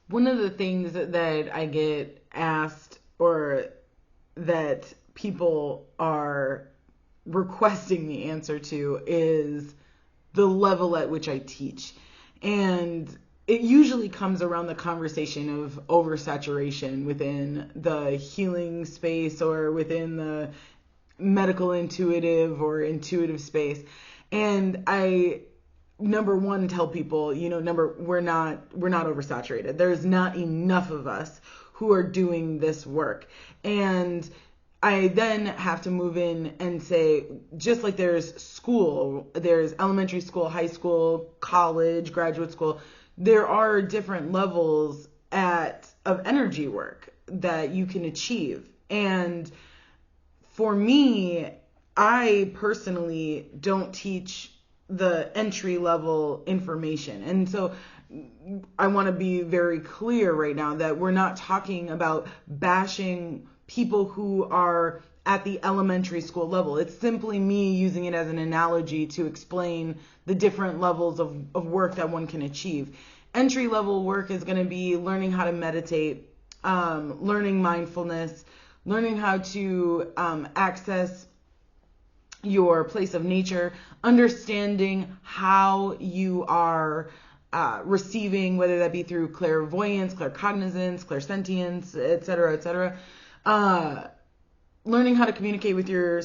One of the things that I get asked, or that people are requesting the answer to, is the level at which I teach. And it usually comes around the conversation of oversaturation within the healing space or within the medical intuitive or intuitive space. And I, number one, tell people, we're not oversaturated. There's not enough of us who are doing this work. And I then have to move in and say, just like there's school, there's elementary school, high school, college, graduate school, there are different levels of energy work that you can achieve. And for me, I personally don't teach the entry level information. And so I want to be very clear right now that we're not talking about bashing people who are at the elementary school level. It's simply me using it as an analogy to explain the different levels of work that one can achieve. Entry level work is going to be learning how to meditate, learning mindfulness, learning how to access your place of nature, understanding how you are receiving, whether that be through clairvoyance, claircognizance, clairsentience, etc., learning how to communicate with your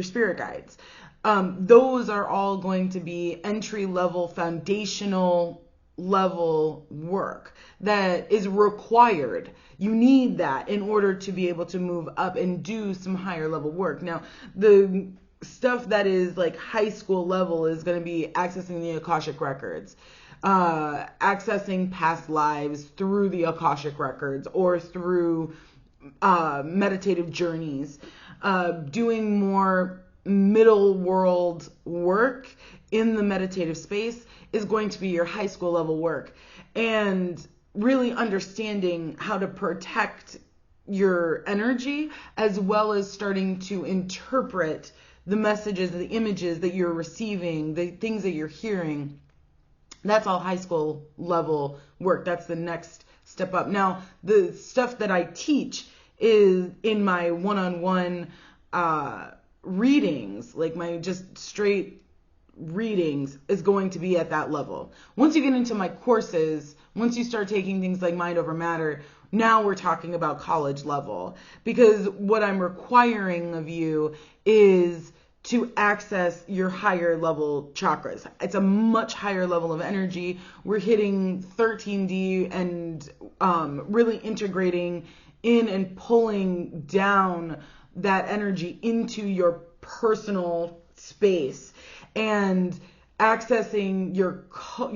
spirit guides. Those are all going to be entry level, foundational level work that is required. You need that in order to be able to move up and do some higher level work. Now, the stuff that is like high school level is going to be accessing the Akashic records, accessing past lives through the Akashic records or through meditative journeys, doing more middle world work in the meditative space is going to be your high school level work. And really understanding how to protect your energy, as well as starting to interpret the messages, the images that you're receiving, the things that you're hearing. That's all high school level work. That's the next step up. Now, the stuff that I teach is in my one-on-one readings, like my just straight readings, is going to be at that level. Once you get into my courses, once you start taking things like Mind Over Matter, now we're talking about college level, because what I'm requiring of you is to access your higher level chakras. It's a much higher level of energy. We're hitting 13D and really integrating in and pulling down that energy into your personal space and accessing you're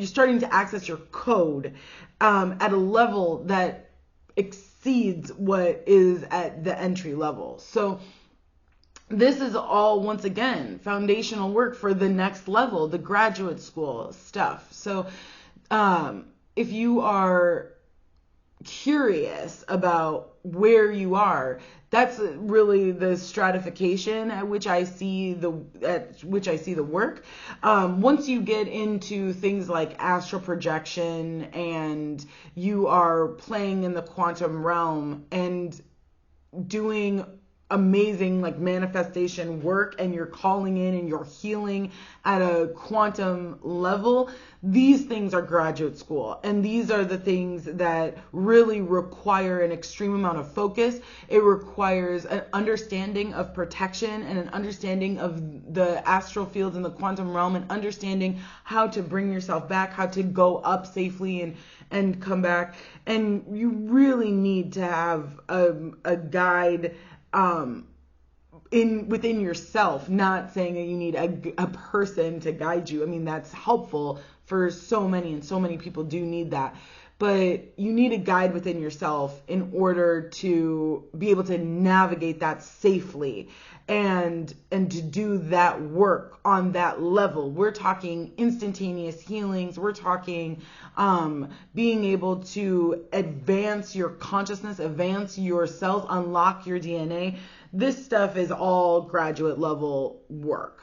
starting to access your code at a level that exceeds what is at the entry level. So this is all, once again, foundational work for the next level, the graduate school stuff. So if you are curious about where you are, that's really the stratification at which I see the work. Once you get into things like astral projection and you are playing in the quantum realm and doing amazing like manifestation work, and you're calling in and you're healing at a quantum level, these things are graduate school, and these are the things that really require an extreme amount of focus. It requires an understanding of protection and an understanding of the astral fields and the quantum realm, and understanding how to bring yourself back, how to go up safely and come back. And you really need to have a guide within yourself, not saying that you need a person to guide you. I mean, that's helpful for so many, and so many people do need that. But you need a guide within yourself in order to be able to navigate that safely and to do that work on that level. We're talking instantaneous healings. We're talking being able to advance your consciousness, advance your cells, unlock your DNA. This stuff is all graduate level work.